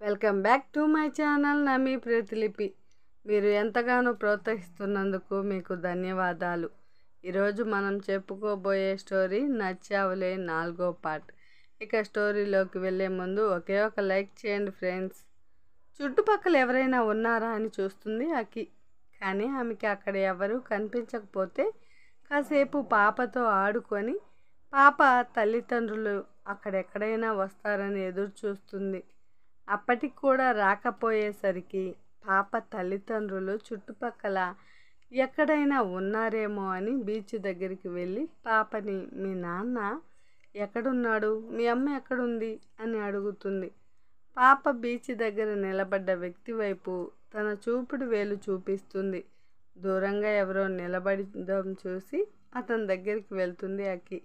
Welcome back to my channel నమీ ప్రతిలిపి. మీరు ఎంతగానో ప్రోత్సహిస్తున్నందుకు మీకు ధన్యవాదాలు. ఈరోజు మనం చెప్పుకోబోయే స్టోరీ నచ్చావులే 4వ పార్ట్. ఇక స్టోరీలోకి వెళ్ళే ముందు ఒకే ఒక లైక్ చేయండి ఫ్రెండ్స్. చుట్టుపక్కల ఎవరైనా ఉన్నారా అని చూస్తుంది అకి. కానీ ఆమెకి అక్కడ ఎవరూ కనిపించకపోతే కాసేపు పాపతో ఆడుకొని పాప తల్లిదండ్రులు అక్కడెక్కడైనా వస్తారని ఎదురు చూస్తుంది. అప్పటికి కూడా రాకపోయేసరికి పాప తల్లిదండ్రులు చుట్టుపక్కల ఎక్కడైనా ఉన్నారేమో అని బీచ్ దగ్గరికి వెళ్ళి పాపని, మీ నాన్న ఎక్కడున్నాడు, మీ అమ్మ ఎక్కడుంది అని అడుగుతుంది. పాప బీచ్ దగ్గర నిలబడ్డ వ్యక్తి వైపు తన చూపుడు వేలు చూపిస్తుంది. దూరంగా ఎవరో నిలబడడం చూసి అతని దగ్గరికి వెళ్తుంది అకి.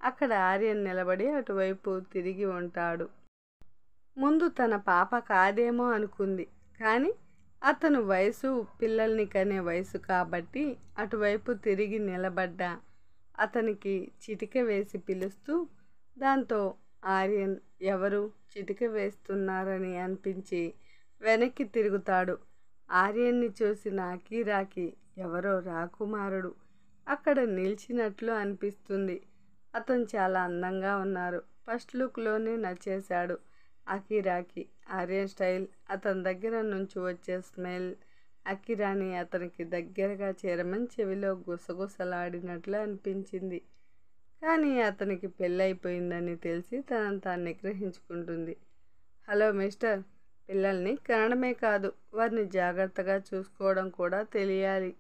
అక్కడ ఆర్యన్ నిలబడి అటువైపు తిరిగి ఉంటాడు. ముందు తన పాప కాదేమో అనుకుంది, కానీ అతను వయసు పిల్లల్ని కనే వయసు కాబట్టి అటువైపు తిరిగి నిలబడ్డ అతనికి చిటిక వేసి పిలుస్తూ, దాంతో ఆర్యన్ ఎవరు చిటిక వేస్తున్నారని అనిపించి వెనక్కి తిరుగుతాడు. ఆర్యన్ని చూసిన అకీరాకి ఎవరో రాకుమారుడు అక్కడ నిలిచినట్లు అనిపిస్తుంది. అతను చాలా అందంగా ఉన్నారు. ఫస్ట్ లుక్లోనే నచ్చేశాడు అకీరాకి. ఆర్యన్ స్టైల్, అతని దగ్గర నుంచి వచ్చే స్మెల్ అకీరాని అతనికి దగ్గరగా చేరమని చెవిలో గుసగుసలాడినట్లు అనిపించింది. కానీ అతనికి పెళ్ళైపోయిందని తెలిసి తనను తాను నిగ్రహించుకుంటుంది. హలో మిస్టర్, పిల్లల్ని కనడమే కాదు, వారిని జాగ్రత్తగా చూసుకోవడం కూడా తెలియాలి.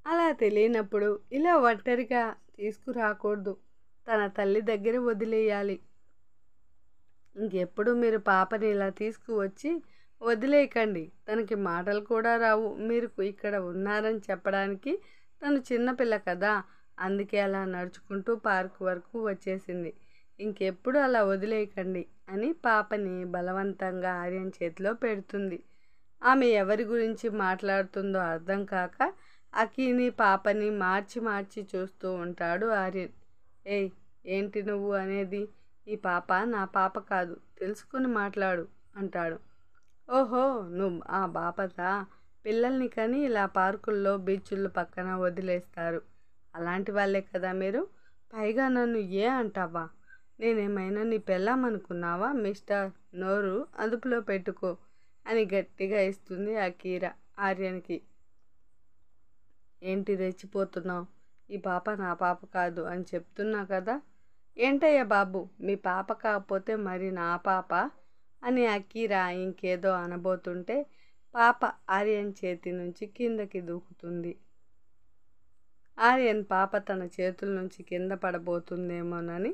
అలా తెలియనప్పుడు ఇలా ఒంటరిగా తీసుకురాకూడదు, తన తల్లి దగ్గర వదిలేయాలి. ఇంకెప్పుడు మీరు పాపని ఇలా తీసుకువచ్చి వదిలేయకండి. తనకి మాటలు కూడా రావు. మీరు ఇక్కడ ఉన్నారని చెప్పడానికి తను చిన్నపిల్ల కదా, అందుకే అలా నడుచుకుంటూ పార్క్ వరకు వచ్చేసింది. ఇంకెప్పుడు అలా వదిలేయకండి అని పాపని బలవంతంగా ఆర్యన్ చేతిలో పెడుతుంది. ఆమె ఎవరి గురించి మాట్లాడుతుందో అర్థం కాక అకీని పాపని మార్చి మార్చి చూస్తూ ఉంటాడు ఆర్యన్. ఏయ్, ఏంటి నువ్వు అనేది? ఈ పాప నా పాప కాదు, తెలుసుకుని మాట్లాడు అంటాడు. ఓహో, నువ్వు ఆ బాపతా? పిల్లల్ని కని ఇలా పార్కుల్లో బీచుల పక్కన వదిలేస్తారు. అలాంటి వాళ్ళే కదా మీరు. పైగా నన్ను ఏ అంటావా? నేనేమైనా నీ పెళ్ళామనుకున్నావా? మిస్టర్, నోరు అదుపులో పెట్టుకో అని గట్టిగా ఇస్తుంది అకీరా ఆర్యన్కి. ఏంటి రెచ్చిపోతున్నావు? ఈ పాప నా పాప కాదు అని చెప్తున్నా కదా. ఏంటయ్యా బాబు, మీ పాప కాకపోతే మరి నా పాప అని అకీరా ఇంకేదో అనబోతుంటే పాప ఆర్యన్ చేతి నుంచి కిందకి దూకుతుంది. ఆర్యన్ పాప తన చేతుల నుంచి కింద పడబోతుందేమోనని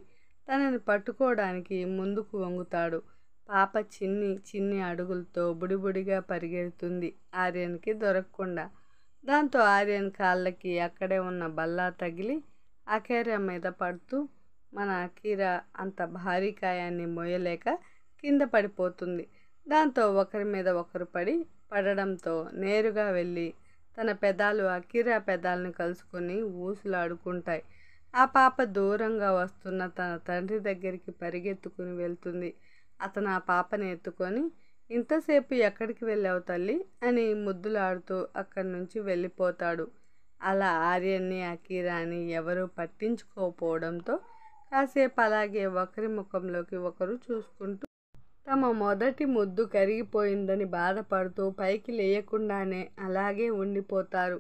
తనని పట్టుకోవడానికి ముందుకు వంగుతాడు. పాప చిన్ని చిన్ని అడుగులతో బుడిబుడిగా పరిగెడుతుంది ఆర్యన్కి దొరకకుండా. దాంతో ఆర్యన్ కాళ్ళకి అక్కడే ఉన్న బల్లా తగిలి అకీరా మీద పడుతూ మన అకీరా అంత భారీ కాయాన్ని మోయలేక కింద పడిపోతుంది. దాంతో ఒకరి మీద ఒకరు పడడంతో నేరుగా వెళ్ళి తన పెదాలు అకీరా పెదాలను కలుసుకొని ఊసులాడుకుంటాయి. ఆ పాప దూరంగా వస్తున్న తన తండ్రి దగ్గరికి పరిగెత్తుకుని వెళ్తుంది. అతను ఆ పాపని ఎత్తుకొని, ఇంతసేపు ఎక్కడికి వెళ్ళావు తల్లి అని ముద్దులాడుతూ అక్కడి నుంచి వెళ్ళిపోతాడు. అలా ఆర్యన్ని అకీరాని ఎవరూ పట్టించుకోకపోవడంతో కాసేపు అలాగే ఒకరి ముఖంలోకి ఒకరు చూసుకుంటూ తమ మొదటి ముద్దు కరిగిపోయిందని బాధపడుతూ పైకి లేయకుండానే అలాగే ఉండిపోతారు.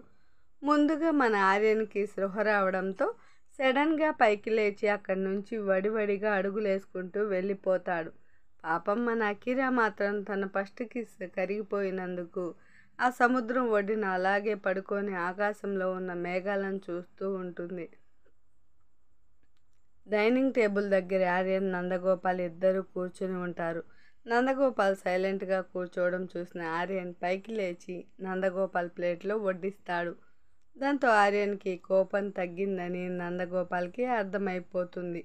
ముందుగా మన ఆర్యన్కి స్పృహ రావడంతో సడన్గా పైకి లేచి అక్కడి నుంచి వడివడిగా అడుగులేసుకుంటూ వెళ్ళిపోతాడు. పాపం మన అకీరా మాత్రం తన ఫస్ట్ కిస్ కరిగిపోయినందుకు ఆ సముద్రం ఒడ్డున అలాగే పడుకొని ఆకాశంలో ఉన్న మేఘాలను చూస్తూ ఉంటుంది. డైనింగ్ టేబుల్ దగ్గర ఆర్యన్, నందగోపాల్ ఇద్దరు కూర్చుని ఉంటారు. నందగోపాల్ సైలెంట్గా కూర్చోవడం చూసిన ఆర్యన్ పైకి లేచి నందగోపాల్ ప్లేట్లో వడ్డిస్తాడు. దాంతో ఆర్యన్కి కోపం తగ్గిందని నందగోపాల్కి అర్థమైపోతుంది.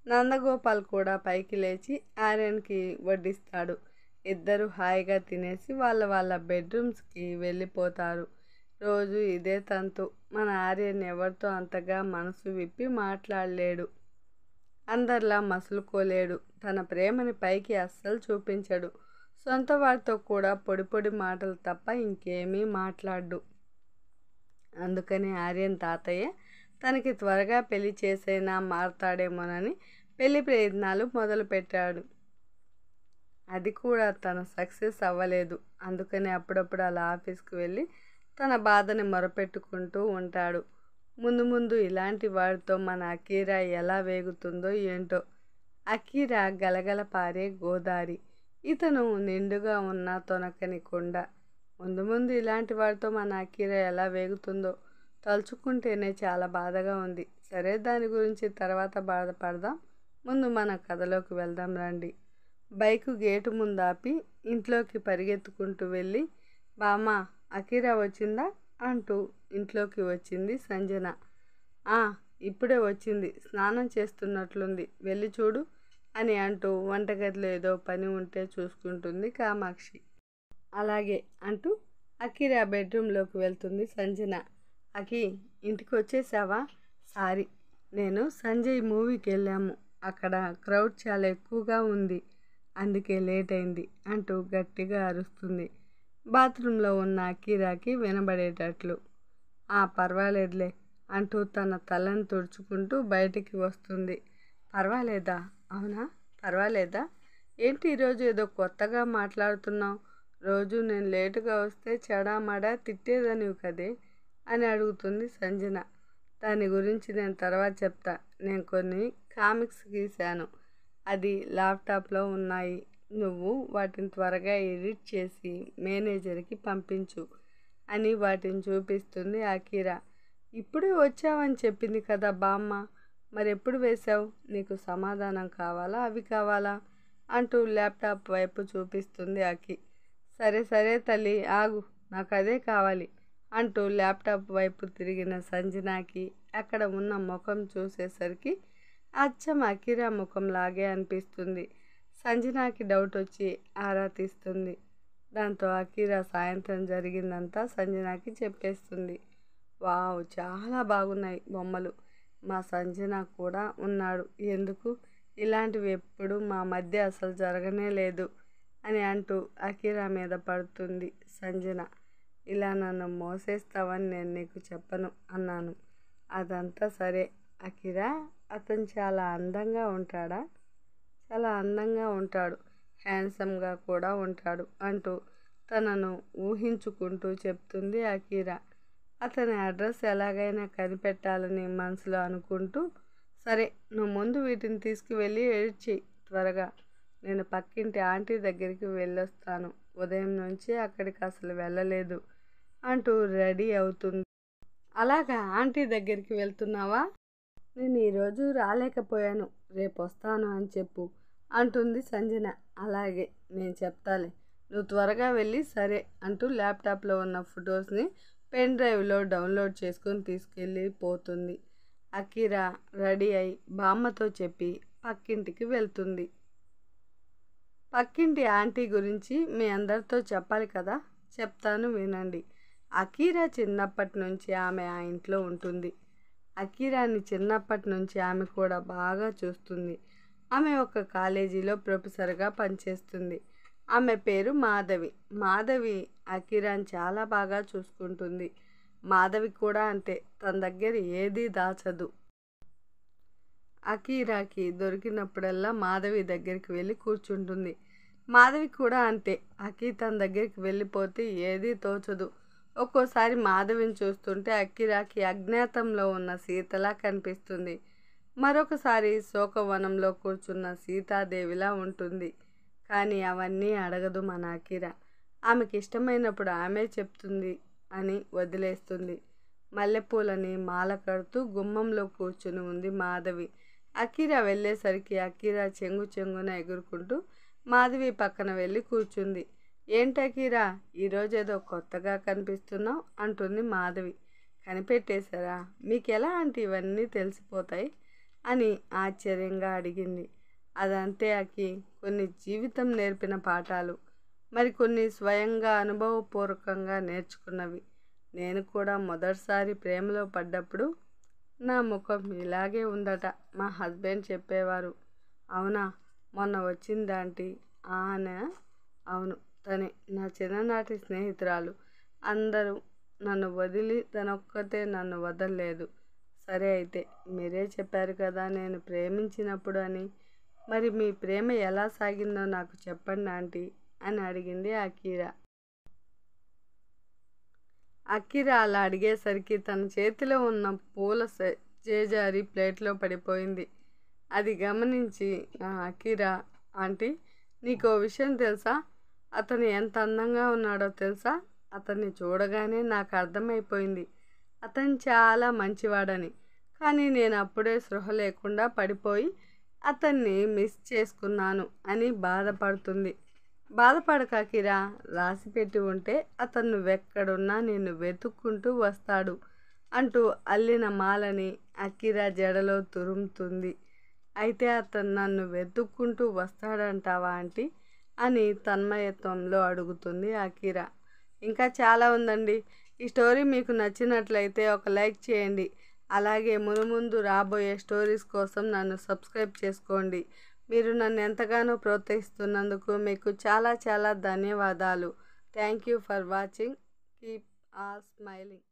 నందగోపాల్ కూడా పైకి లేచి ఆర్యన్కి వడ్డిస్తాడు. ఇద్దరు హాయిగా తినేసి వాళ్ళ వాళ్ళ బెడ్రూమ్స్కి వెళ్ళిపోతారు. రోజు ఇదే తంతు. మన ఆర్యన్ ఎవరితో అంతగా మనసు విప్పి మాట్లాడలేడు, అందరిలా మసులుకోలేడు, తన ప్రేమని పైకి అస్సలు చూపించడు. సొంత వారితో కూడా పొడి పొడి మాటలు తప్ప ఇంకేమీ మాట్లాడు. అందుకని ఆర్యన్ తాతయ్య తనకి త్వరగా పెళ్లి చేసైనా మారతాడేమోనని పెళ్లి ప్రయత్నాలు మొదలుపెట్టాడు. అది కూడా తన సక్సెస్ అవ్వలేదు. అందుకని అప్పుడప్పుడు అలా ఆఫీస్కి వెళ్ళి తన బాధని మొరపెట్టుకుంటూ ఉంటాడు. ముందు ముందు ఇలాంటి వాడితో మన అకీరా ఎలా వేగుతుందో ఏంటో. అకీరా గలగల పారే గోదారి, ఇతను నిండుగా ఉన్న తొనకని కొండ. ముందు ముందు ఇలాంటి వాడితో మన అకీరా ఎలా వేగుతుందో తలుచుకుంటేనే చాలా బాధగా ఉంది. సరే, దాని గురించి తర్వాత బాధపడదాం. ముందు మన కథలోకి వెళ్దాం రండి. బైకు గేటు ముందు ఆపి ఇంట్లోకి పరిగెత్తుకుంటూ వెళ్ళి, బామ్మ అకీరా వచ్చిందా అంటూ ఇంట్లోకి వచ్చింది సంజన. ఇప్పుడే వచ్చింది, స్నానం చేస్తున్నట్లుంది, వెళ్ళి చూడు అని అంటూ వంటగదిలో ఏదో పని ఉంటే చూసుకుంటుంది కామాక్షి. అలాగే అంటూ అకీరా బెడ్రూమ్లోకి వెళ్తుంది సంజన. అకి, ఇంటికి వచ్చేసావా? సారీ, నేను సంజయ్ మూవీకి వెళ్ళాము, అక్కడ క్రౌడ్ చాలా ఎక్కువగా ఉంది, అందుకే లేట్ అయింది అంటూ గట్టిగా అరుస్తుంది. బాత్రూంలో ఉన్న అకీరాకి వినబడేటట్లు. పర్వాలేదులే అంటూ తన తలని తుడుచుకుంటూ బయటికి వస్తుంది. పర్వాలేదా? అవునా, పర్వాలేదా? ఏంటి ఈరోజు ఏదో కొత్తగా మాట్లాడుతున్నావు? రోజు నేను లేటుగా వస్తే చెడామడా తిట్టేదనివి కదే అని అడుగుతుంది సంజన. దాని గురించి నేను తర్వాత చెప్తా. నేను కొన్ని కామిక్స్ గీశాను, అది ల్యాప్టాప్లో ఉన్నాయి, నువ్వు వాటిని త్వరగా ఎడిట్ చేసి మేనేజర్కి పంపించు అని వాటిని చూపిస్తుంది అకీరా. ఇప్పుడే వచ్చావని చెప్పింది కదా బామ్మ, మరెప్పుడు వేశావు? నీకు సమాధానం కావాలా, అవి కావాలా అంటూ ల్యాప్టాప్ వైపు చూపిస్తుంది అకి. సరే సరే తల్లి, ఆగు, నాకు అదే కావాలి అంటూ ల్యాప్టాప్ వైపు తిరిగిన సంజనాకి అక్కడ ఉన్న ముఖం చూసేసరికి అచ్చం అకీరా ముఖంలాగే అనిపిస్తుంది. సంజనాకి డౌట్ వచ్చి ఆరా తీస్తుంది. దాంతో అకీరా సాయంత్రం జరిగిందంతా సంజనాకి చెప్పేస్తుంది. వావ్, చాలా బాగున్నాయి బొమ్మలు, మా సంజన కూడా ఉన్నాడు, ఎందుకు ఇలాంటివి ఎప్పుడు మా మధ్య అసలు జరగనే లేదు అని అంటూ అకీరా మీద పడుతుంది సంజన. ఇలా నన్ను మోసేస్తావని నేను నీకు చెప్పను అన్నాను. అదంతా సరే అకీరా, అతను చాలా అందంగా ఉంటాడా? చాలా అందంగా ఉంటాడు, హ్యాండ్సమ్గా కూడా ఉంటాడు అంటూ తనను ఊహించుకుంటూ చెప్తుంది అకీరా. అతని అడ్రస్ ఎలాగైనా కనిపెట్టాలని మనసులో అనుకుంటూ, సరే నువ్వు ముందు వీటిని తీసుకువెళ్ళి ఎడిట్ చెయ్యి త్వరగా, నేను పక్కింటి ఆంటీ దగ్గరికి వెళ్ళొస్తాను, ఉదయం నుంచి అక్కడికి అసలు వెళ్ళలేదు అంటూ రెడీ అవుతుంది. అలాగా, ఆంటీ దగ్గరికి వెళ్తున్నావా? నేను ఈరోజు రాలేకపోయాను, రేపు వస్తాను అని చెప్పు అంటుంది సంజన. అలాగే, నేను చెప్తాలే, నువ్వు త్వరగా వెళ్ళి సరే అంటూ ల్యాప్టాప్లో ఉన్న ఫొటోస్ని పెన్ డ్రైవ్లో డౌన్లోడ్ చేసుకొని తీసుకెళ్ళి పోతుంది. అకీరా రెడీ అయి బామ్మతో చెప్పి పక్కింటికి వెళ్తుంది. పక్కింటి ఆంటీ గురించి మీ అందరితో చెప్పాలి కదా, చెప్తాను వినండి. అకీరా చిన్నప్పటి నుంచి ఆమె ఆ ఇంట్లో ఉంటుంది. అకీరాని చిన్నప్పటి నుంచి ఆమె కూడా బాగా చూస్తుంది. ఆమె ఒక కాలేజీలో ప్రొఫెసర్గా పనిచేస్తుంది. ఆమె పేరు మాధవి. మాధవి అకీరాని చాలా బాగా చూసుకుంటుంది. మాధవి కూడా అంతే, తన దగ్గర ఏదీ దాచదు. అకీరాకి దొరికినప్పుడల్లా మాధవి దగ్గరికి వెళ్ళి కూర్చుంటుంది. మాధవి కూడా అంతే, అకీ తన దగ్గరికి వెళ్ళిపోతే ఏదీ తోచదు. ఒక్కోసారి మాధవిని చూస్తుంటే అకీరాకి అజ్ఞాతంలో ఉన్న సీతలా కనిపిస్తుంది. మరొకసారి శోకవనంలో కూర్చున్న సీతాదేవిలా ఉంటుంది. కానీ అవన్నీ అడగదు మన అకీరా. ఆమెకి ఇష్టమైనప్పుడు ఆమె చెప్తుంది అని వదిలేస్తుంది. మల్లెపూలని మాల కడుతూ గుమ్మంలో కూర్చుని ఉంది మాధవి. అకీరా వెళ్ళేసరికి అకీరా చెంగు చెంగున ఎగురుకుంటూ మాధవి పక్కన వెళ్ళి కూర్చుంది. ఏంటకీరా, ఈరోజేదో కొత్తగా కనిపిస్తున్నావు అంటుంది మాధవి. కనిపెట్టేశారా? మీకెలా అంటే ఇవన్నీ తెలిసిపోతాయి అని ఆశ్చర్యంగా అడిగింది. అదంతే అకి, కొన్ని జీవితం నేర్పిన పాఠాలు, మరికొన్ని స్వయంగా అనుభవపూర్వకంగా నేర్చుకున్నవి. నేను కూడా మొదటిసారి ప్రేమలో పడ్డప్పుడు నా ముఖం ఇలాగే ఉందట మా హస్బెండ్ చెప్పేవారు. అవునా, మొన్న వచ్చిందాంటీ ఆన అవును, తనే నా చిన్ననాటి స్నేహితురాలు. అందరూ నన్ను వదిలి తనొక్కతే నన్ను వదలలేదు. సరే అయితే, మీరే చెప్పారు కదా నేను ప్రేమించినప్పుడు అని. మరి మీ ప్రేమ ఎలా సాగిందో నాకు చెప్పండి ఆంటీ అని అడిగింది అకీరా. అకీరా అలా అడిగేసరికి తన చేతిలో ఉన్న పూల చేజారి ప్లేట్లో పడిపోయింది. అది గమనించి అకీరా, ఆంటీ నీకో విషయం తెలుసా? అతను ఎంత అందంగా ఉన్నాడో తెలుసా? అతన్ని చూడగానే నాకు అర్థమైపోయింది అతను చాలా మంచివాడని. కానీ నేను అప్పుడే స్పృహ లేకుండా పడిపోయి అతన్ని మిస్ చేసుకున్నాను అని బాధపడుతుంది. బాధపడక అకీరా, రాసిపెట్టి ఉంటే అతను నువ్వెక్కడున్నా నిన్ను వెతుక్కుంటూ వస్తాడు అంటూ అల్లిన మాలని అకీరా జడలో తురుముతుంది. అయితే అతను నన్ను వెతుక్కుంటూ వస్తాడంటావా ఆంటీ అని తన్మయత్వంలో అడుగుతుంది అకీరా. ఇంకా చాలా ఉందండి. ఈ స్టోరీ మీకు నచ్చినట్లయితే ఒక లైక్ చేయండి. అలాగే మునుముందు రాబోయే స్టోరీస్ కోసం నన్ను సబ్స్క్రైబ్ చేసుకోండి. మీరు నన్ను ఎంతగానో ప్రోత్సహిస్తున్నందుకు మీకు చాలా చాలా ధన్యవాదాలు. Thank you for watching. Keep all smiling.